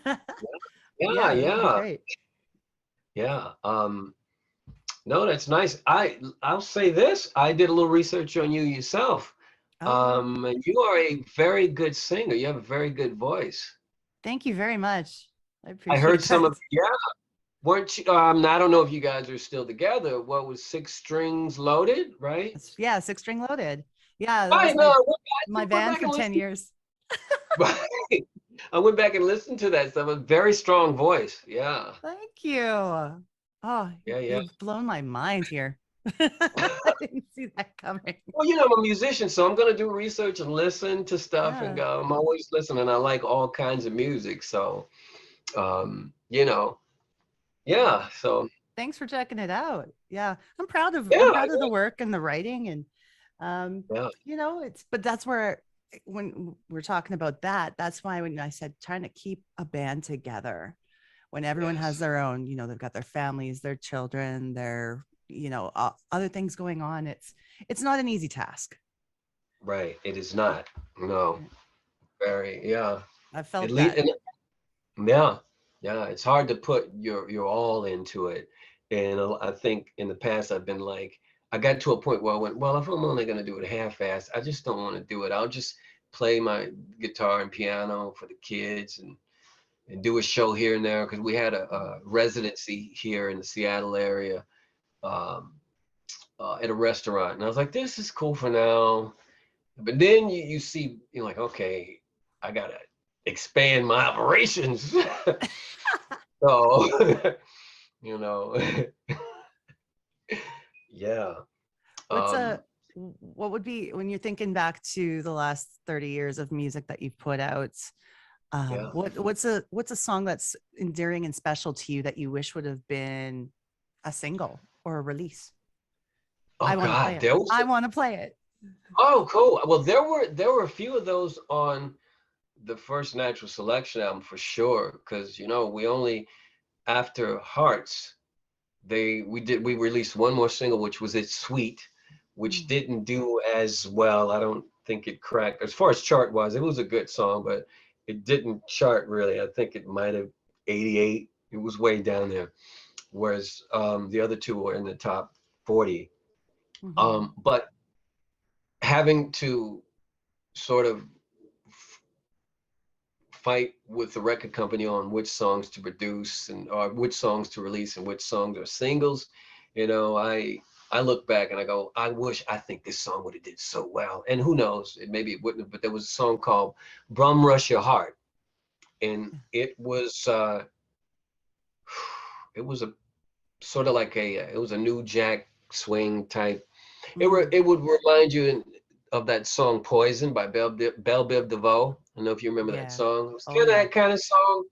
Yeah, that would be yeah, great. yeah. No, that's nice. I'll say this. I did a little research on you yourself. Oh, And you are a very good singer. You have a very good voice. thank you very much. I I heard appreciate some that. of, yeah, weren't you, I don't know if you guys are still together. What was Six Strings Loaded, right? Yeah, Six String Loaded. Yeah, that I was know. I my just went band back for and 10 listened. years. Right. I went back and listened to that stuff. A very strong voice. Yeah. Thank you. Oh, Yeah, yeah. you've blown my mind here. I didn't see that coming. Well, you know, I'm a musician, so I'm gonna do research and listen to stuff and Yeah. go. I'm always listening. I like all kinds of music, so you know, Well, yeah. So thanks for checking it out. Yeah. I'm yeah, proud of the work and the writing and um yeah, it's but that's where when we're talking about that, that's why when I said trying to keep a band together when everyone has yes, their own, they've got their families, their children, their, other things going on. It's not an easy task. right. It is not. No, very, yeah. I At felt least, that. and yeah, yeah. It's hard to put your all into it, and I think in the past I've been like, I got to a point where I went, well, if I'm only gonna do it half-assed, I just don't want to do it. I'll just play my guitar and piano for the kids and do a show here and there because we had a residency here in the Seattle area um, at a restaurant, and I was like, this is cool for now. But then you see, you're like, okay, I gotta expand my operations. So, you know, yeah, What's um, a what would be when you're thinking back to the last 30 years of music that you've put out? yeah. What's a song that's endearing and special to you that you wish would have been a single or a release? Oh I want to play God, it. there was. I want to play it. Oh, cool. Well, there were a few of those on the first Natural Selection album for sure, because you know we only after Hearts we released one more single, which was It's Sweet, which Mm. didn't do as well. I don't think it cracked as far as chart wise. It was a good song, but it didn't chart really. I think it might have 88. It was way down there. Whereas the other two were in the top 40. Mhm. But having to sort of fight with the record company on which songs to produce and or which songs to release and which songs are singles, you know, I look back and I go, I think this song would have did so well. And who knows, maybe it wouldn't have, but there was a song called Brum Rush Your Heart. And it was a sort of like it was a new jack swing type. Mm. It would remind you of that song Poison by Belle Biv DeVoe. I don't know if you remember that Yeah. song. It was Oh kind of yeah. that kind of song,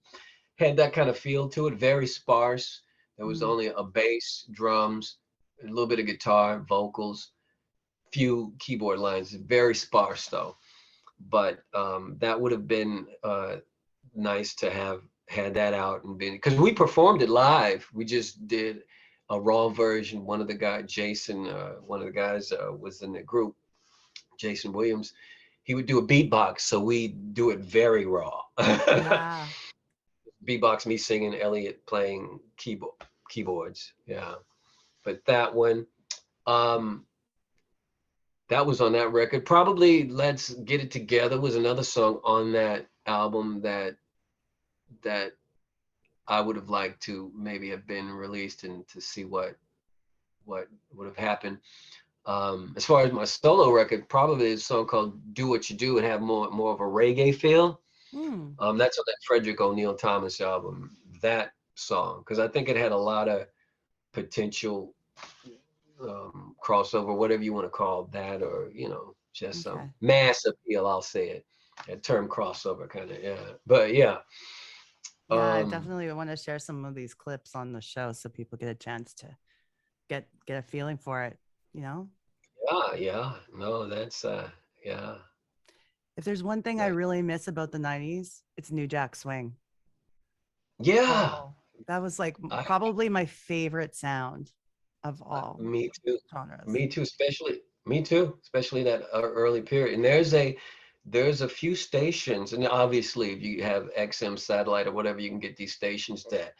had that kind of feel to it, very sparse. There was Mm. only a bass, drums, a little bit of guitar, vocals, few keyboard lines, very sparse though. But that would have been nice to have had that out and been because we performed it live. We just did a raw version. One of the guys was in the group, Jason Williams. he would do a beatbox, so we do it very raw. Yeah. Beatbox, me singing, Elliot playing keyboards. Yeah, but that one, um, that was on that record. Probably "Let's Get It Together" was another song on that album that I would have liked to maybe have been released and to see what would have happened. As far as my solo record, probably a song called "Do What You Do" and have more of a reggae feel. Hmm. That's on that Frederick Thomas album. That song, because I think it had a lot of potential crossover, whatever you want to call that, or just some Okay. mass appeal. I'll say it. That term crossover, kind of, yeah. But yeah, Yeah, I um, definitely want to share some of these clips on the show so people get a chance to get a feeling for it, you know? yeah. No, that's yeah. If there's one thing I That, really miss about the 90s, it's New Jack Swing. yeah. Oh, that was like I, probably my favorite sound of all me too. genres. Me too. Especially me too. Especially that early period. And there's a few stations, and obviously, if you have XM satellite or whatever, you can get these stations that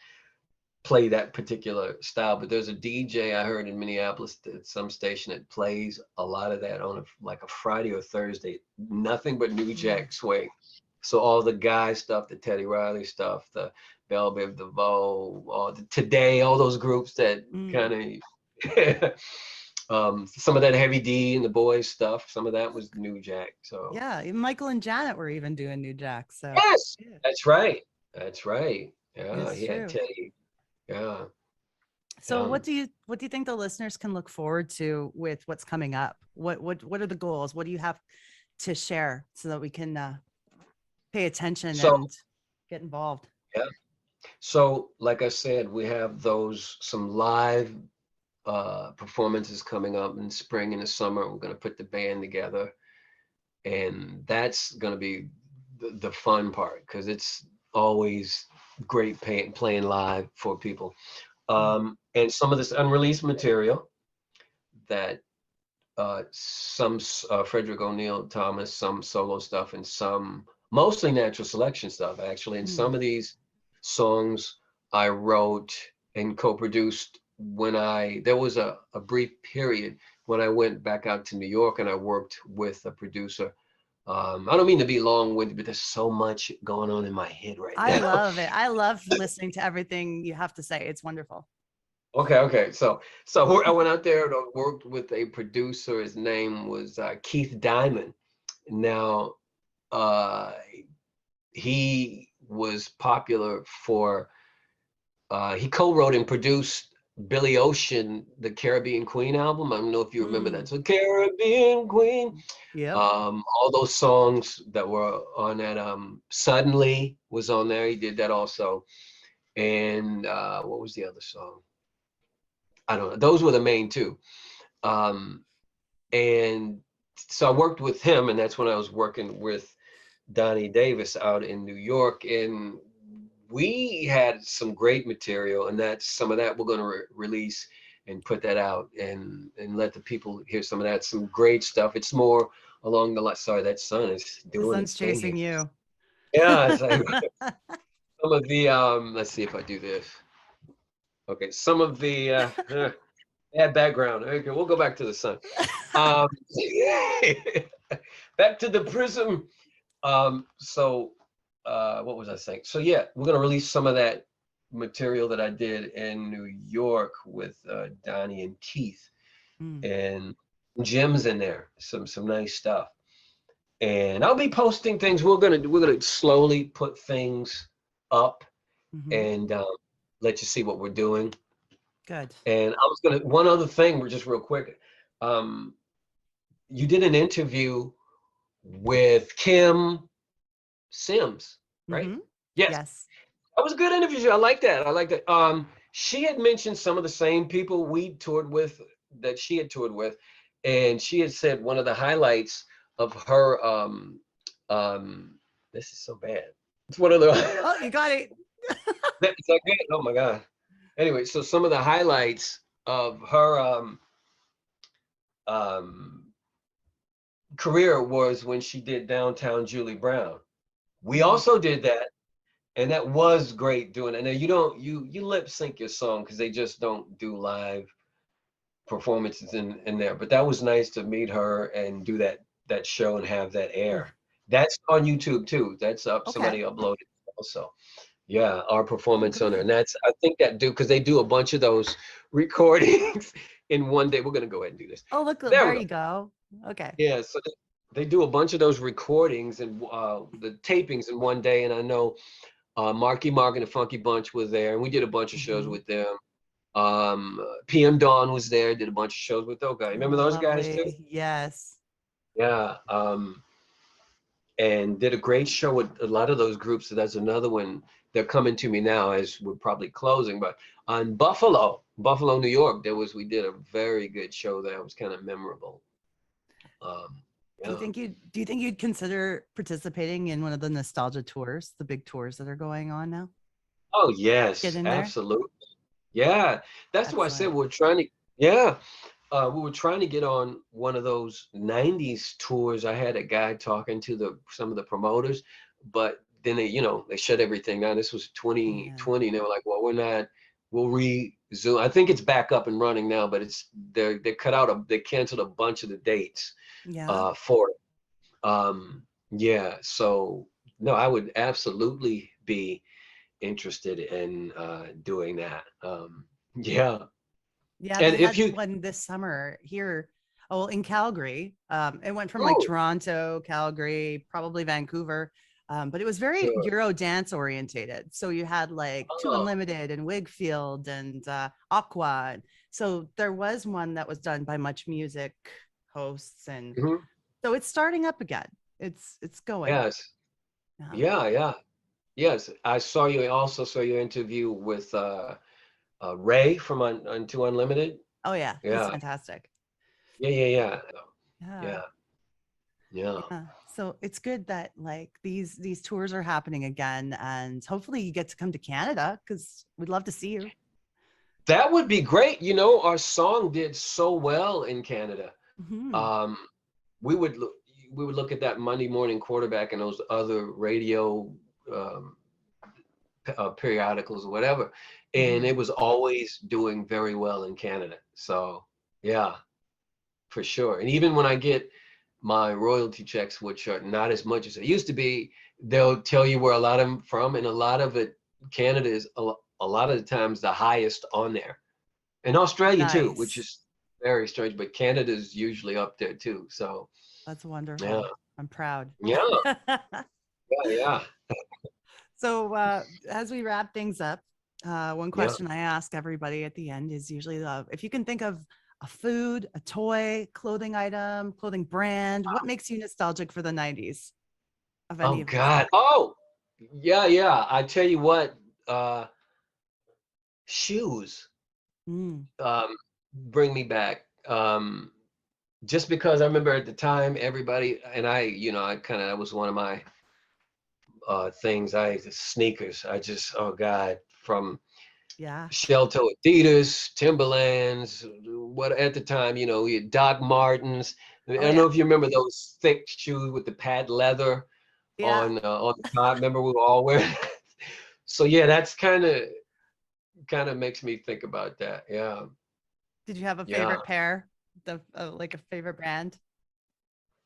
play that particular style. But there's a DJ I heard in Minneapolis at some station that plays a lot of that on like a Friday or Thursday. Nothing but New Mm. Jack Swing. So all the guy stuff, the Teddy Riley stuff, the Bell Biv DeVoe, all the Today, all those groups that Mm. kind of some of that Heavy D and the Boys stuff. Some of that was New Jack. So Yeah, even Michael and Janet were even doing New Jack. So yes, yeah, that's right. That's right. Yeah, it's he had true. Teddy. Yeah. So what do you think the listeners can look forward to with what's coming up? What are the goals? What do you have to share so that we can pay attention So and get involved? yeah. So like I said, we have some live performances coming up in spring and the summer. We're going to put the band together, and that's going to be the fun part because it's always great playing live for people. Mm. And some of this unreleased material that some Frederick Thomas, some solo stuff, and some mostly natural selection stuff, actually. And Mm. some of these songs I wrote and co-produced there was a brief period when I went back out to New York and I worked with a producer. I don't mean to be long-winded, but there's so much going on in my head right I now. love it. I love listening to everything you have to say. It's wonderful. Okay. So I went out there and worked with a producer. His name was Keith Diamond. Now, uh, he was popular for he co-wrote and produced Billy Ocean, the Caribbean Queen album. I don't know if you remember Mm. that. So Caribbean Queen, Yep. all those songs that were on that. Suddenly was on there. He did that also. And what was the other song? I don't know. Those were the main two. Um, and so I worked with him, and that's when I was working with Donnie Davis out in New York, and we had some great material, and that's some of that we're going to release and put that out and let the people hear some of that. Some great stuff. It's more along the line. Sorry, that sun is The doing sun's its thing here. chasing you. Yeah, it's like some of the let's see if I do this. Okay, some of the bad background. Okay, we'll go back to the sun. Um, back to the prism. What was I saying? So yeah, we're gonna release some of that material that I did in New York with Donnie and Keith, Mm. and Jim's in there. Some nice stuff. And I'll be posting things. We're gonna slowly put things up Hmm. and let you see what we're doing. Good. And I was gonna one other thing, just real quick. Um, you did an interview with Kim Sims, right? Hmm. Yes, Yes. that was a good interview. I like that. I like that. She had mentioned some of the same people we toured with that she had toured with, and she had said one of the highlights of her. This is so bad. It's one of the. Oh, you got it. Is that good? Oh my god. Anyway, so some of the highlights of her um career was when she did Downtown Julie Brown. We Mhm. also did that, and that was great doing it. Now you don't you lip sync your song because they just don't do live performances in there. But that was nice to meet her and do that show and have that Ooh, air. That's on YouTube too. That's up. okay. Somebody uploaded also. Yeah, our Oh, performance on there, and good. that's I think that do because they do a bunch of those recordings in one day. We're gonna go ahead and do this. Oh, look, There there we go. you go. Okay. Yeah, so they do a bunch of those recordings and the tapings in one day, and I know Marky Mark and the Funky Bunch was there, and we did a bunch of shows Mhm. with them. PM Dawn was there, did a bunch of shows with those guys. Remember Oh, those guys too? lovely. Yes. Yeah. And did a great show with a lot of those groups. So that's another one. They're coming to me now as we're probably closing. But on Buffalo, New York, we did a very good show there. It was kind of memorable. Um, yeah. Do you think you'd consider participating in one of the nostalgia tours, the big tours that are going on now? Oh Get yes, in there? absolutely. Yeah, that's why I said Excellent. we're trying to. Yeah, we were trying to get on one of those '90s tours. I had a guy talking to some of the promoters, but then they shut everything down. This was Yeah. 2020, and they were like, "Well, we're not. We'll resume." I think it's back up and running now, but they canceled a bunch of the dates Yeah. for it. Yeah, so no, I would absolutely be interested in doing that. Yeah, Yeah, and they if had you, one this summer here. Oh, well, in Calgary. It went from like oh, Toronto, Calgary, probably Vancouver. But it was very sure, Euro dance orientated. So you had like Two oh, Unlimited and Wigfield and Aqua. So there was one that was done by Much Music hosts, and mhm, so it's starting up again. It's going. yes, Yeah. yeah, yeah, yes. I also saw your interview with Ray from on Two Unlimited. Oh yeah, he's Yeah, fantastic. yeah, yeah, yeah, Yeah. yeah, yeah. Yeah. So it's good that like these tours are happening again, and hopefully you get to come to Canada because we'd love to see you. That would be great. Our song did so well in Canada. Mhm. Um, we would look we would look at that Monday morning quarterback and those other radio um, periodicals or whatever, and Mhm. it was always doing very well in Canada. So yeah, for sure. And even when I get my royalty checks, which are not as much as it used to be, they'll tell you where a lot of them from, and a lot of it, Canada is a lot of the times the highest on there, and Australia too, which Nice. is very strange, but Canada is usually up there too. So That's yeah, wonderful. I'm proud. yeah, yeah, yeah, So as we wrap things up, one yeah. question I ask everybody at the end is usually if you can think of a food, a toy, clothing item, clothing brand, what makes you nostalgic for the 90s of Oh any of these God. things? Oh, yeah, yeah. I tell you what, uh, shoes Mm, bring me back. Just because I remember at the time everybody and I kind of that was one of my things. Sneakers. I just oh God, from yeah. shell toe Adidas, Timberlands, what at the time, we had Doc Martens. I Oh don't know yeah. if you remember those thick shoes with the pad leather Yeah. on the top. Remember we were all wearing. So yeah, that's kind of makes me think about that. Yeah, Did you have a yeah. favorite pair? The like a favorite brand?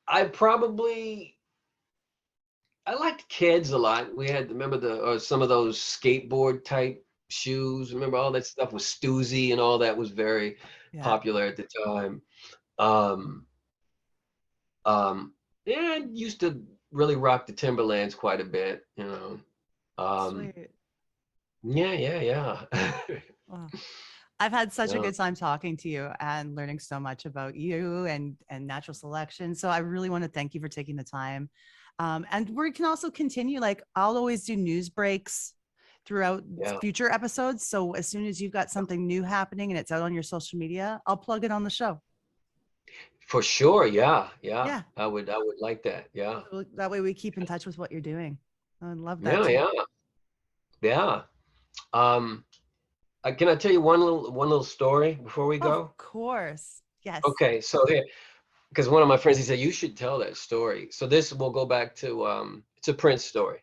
I probably I liked Kids a lot. We had remember some of those skateboard type shoes. Remember all that stuff was Stussy and all that was very Yeah. popular at the time. Um, yeah, I used to really rock the Timberlands quite a bit. Um, Sweet. yeah, yeah, yeah. Well, I've had such a Yeah. good time talking to you and learning so much about you and natural selection. So I really want to thank you for taking the time. And we can also continue. Like I'll always do news breaks throughout Yeah. future episodes. So as soon as you've got something new happening and it's out on your social media, I'll plug it on the show. For sure. Yeah. Yeah. Yeah. I would like that. Yeah. So that way we keep in touch with what you're doing. I love that Yeah. too. Yeah. Yeah. Um, can I tell you one little story before we Of go? course. Yes. Okay, so here, because one of my friends, he said, you should tell that story. So this will go back to, it's a Prince story.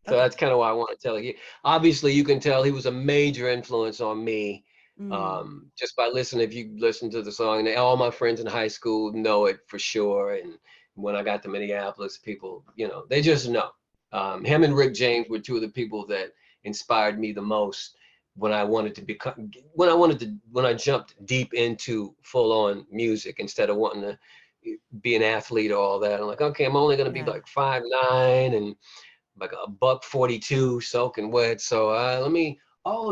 So Okay. that's kind of why I want to tell you. Obviously, you can tell he was a major influence on me, Mm, just by listening. If you listen to the song, and all my friends in high school know it for sure. And when I got to Minneapolis, people, they just know. Him and Rick James were two of the people that inspired me the most when I wanted to become, when I jumped deep into full on music instead of wanting to be an athlete or all that. I'm like, okay, I'm only going to be yeah. like 5'9" and like a buck 42 soaking wet. So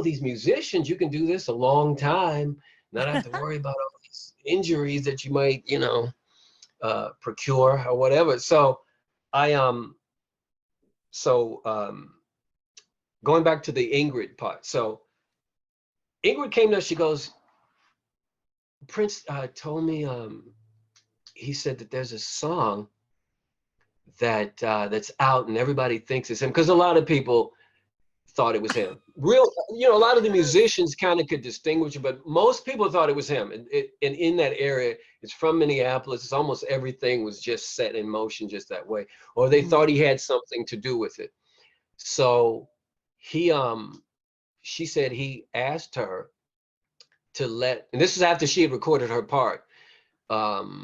these musicians, you can do this a long time, not have to worry about all these injuries that you might, procure or whatever. So I, so going back to the Ingrid part. So Ingrid came to us, she goes, Prince told me, he said that there's a song that's out and everybody thinks it's him. Because a lot of people thought it was him. A lot of the musicians kind of could distinguish it, but most people thought it was him. And in that area, it's from Minneapolis. It's almost everything was just set in motion just that way, or they thought he Mm, had something to do with it. So he, she said he asked her and this is after she had recorded her part.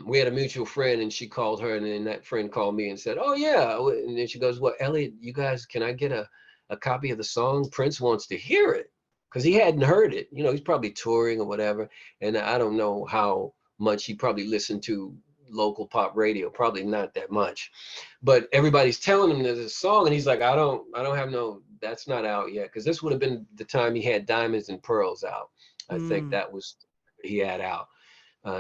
We had a mutual friend and she called her, and then that friend called me and said, oh yeah. And then she goes, well, Elliot, you guys, can I get a copy of the song? Prince wants to hear it, because he hadn't heard it. He's probably touring or whatever. And I don't know how much he probably listened to local pop radio, probably not that much. But everybody's telling him there's a song, and he's like, I don't have no, that's not out yet. Because this would have been the time he had Diamonds and Pearls out. I think mm. that was he had out.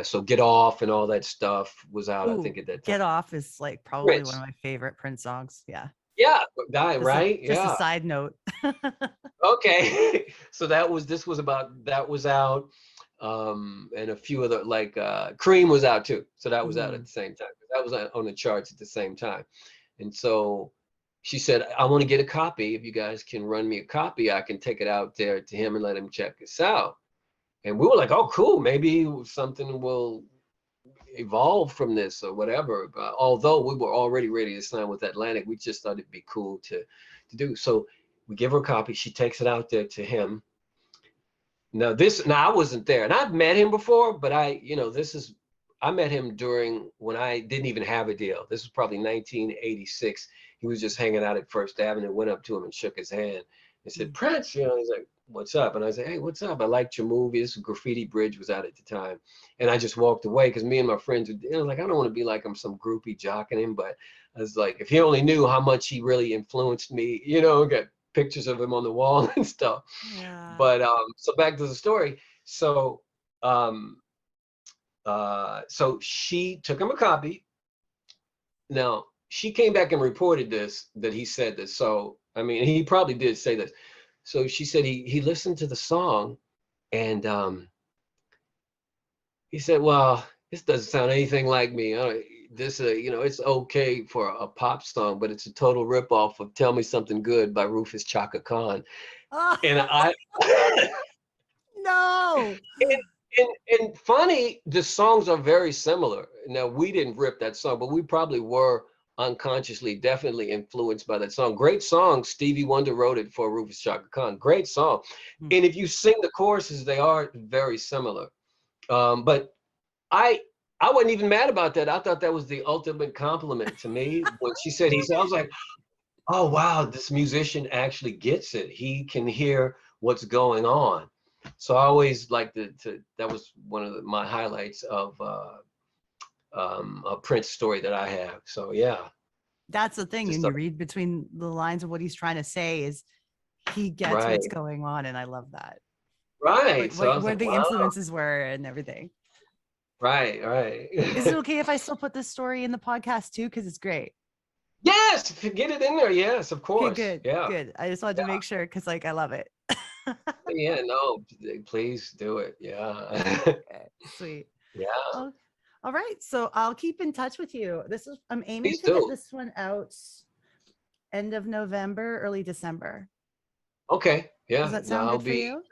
So Get Off and all that stuff was out, I Ooh, think, at that time. Get Off is like probably one of Prince. my favorite Prince songs. Yeah. Yeah, guy, Just a right? just a Yeah. side note. Okay. So that was out. And a few other, like Cream was out too. So that was out at Mm, the same time. That was on the charts at the same time. And so she said, I want to get a copy. If you guys can run me a copy, I can take it out there to him and let him check this out. And we were like, oh, cool. Maybe something will evolve from this or whatever. But although we were already ready to sign with Atlantic, we just thought it'd be cool to do. So we give her a copy. She takes it out there to him. Now I wasn't there, and I've met him before, but I met him during when I didn't even have a deal. This was probably 1986. He was just hanging out at First Avenue. Went up to him and shook his hand and said, mm. Prince, he's like, what's up? And I said, hey, what's up? I liked your movie. This Graffiti Bridge was out at the time. And I just walked away because me and my friends were like, I don't want to be like I'm some groupie jocking him, but I was like, if he only knew how much he really influenced me, got pictures of him on the wall and stuff. Yeah. But so back to the story. So so she took him a copy. Now she came back and reported that he said this. So I mean, he probably did say this. So she said he listened to the song, and he said, well, this doesn't sound anything like me. This it's okay for a pop song, but it's a total ripoff of Tell Me Something Good by Rufus Chaka Khan. Oh, And I no. and funny, the songs are very similar. Now, we didn't rip that song, but we probably were unconsciously, definitely influenced by that song. Great song. Stevie Wonder wrote it for Rufus Chaka Khan. Great song. Mm. And if you sing the choruses, they are very similar. But I I wasn't even mad about that. I thought that was the ultimate compliment to me when she said he said. I was like, oh wow, this musician actually gets it. He can hear what's going on. So I always liked to that was one of my highlights of a Prince story that I have. So yeah, That's the thing. just And you read between the lines of what he's trying to say is he gets right, what's going on. And I love that. right. What, So I what, was where like, the wow, influences were and everything. right, Is it right. okay if I still put this story in the podcast too? Because it's great. Yes, get it in there. Yes, of Okay, course. good, Yeah, good. I just wanted to make sure because like I love it. yeah. No, please do it. Yeah, Okay, sweet. yeah. Oh, all right. So I'll keep in touch with you. I'm aiming Please to get do. this one out end of November, early December. Okay. Does Yeah. that No, sound I'll good for be. you?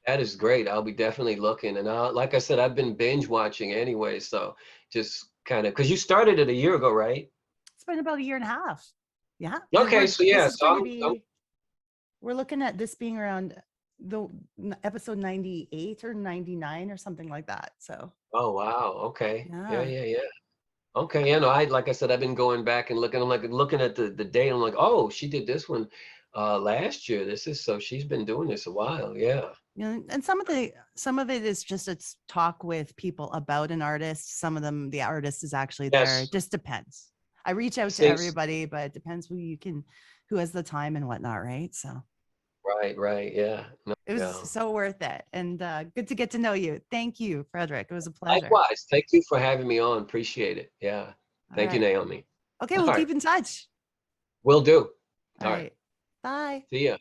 That is great. I'll be definitely looking. And like I said, I've been binge watching anyway. So just kind of, because you started it a year ago, right? It's been about a year and a half. Yeah. Okay, so This yeah, is so going to I'm be, we're looking at this being around the episode 98 or 99 or something like that. So, oh wow, okay. Yeah, yeah. yeah, yeah. Okay, yeah, no, I like I said, I've been going back and looking. I'm like looking at the date. I'm like, oh, she did this one last year. This is so she's been doing this a while. Yeah. You know, and some of it is just it's talk with people about an artist. Some of them, the artist is actually there. Yes. It just depends. I reach out to Six. everybody, but it depends who has the time and whatnot, right? So Right, right. Yeah. No, it was yeah. so worth it, and good to get to know you. Thank you, Frederick. It was a pleasure. Likewise. Thank you for having me on. Appreciate it. Yeah. All Thank you, right. Naomi. Okay, All we'll right. keep in touch. Will do. All All right. right. Bye. See ya.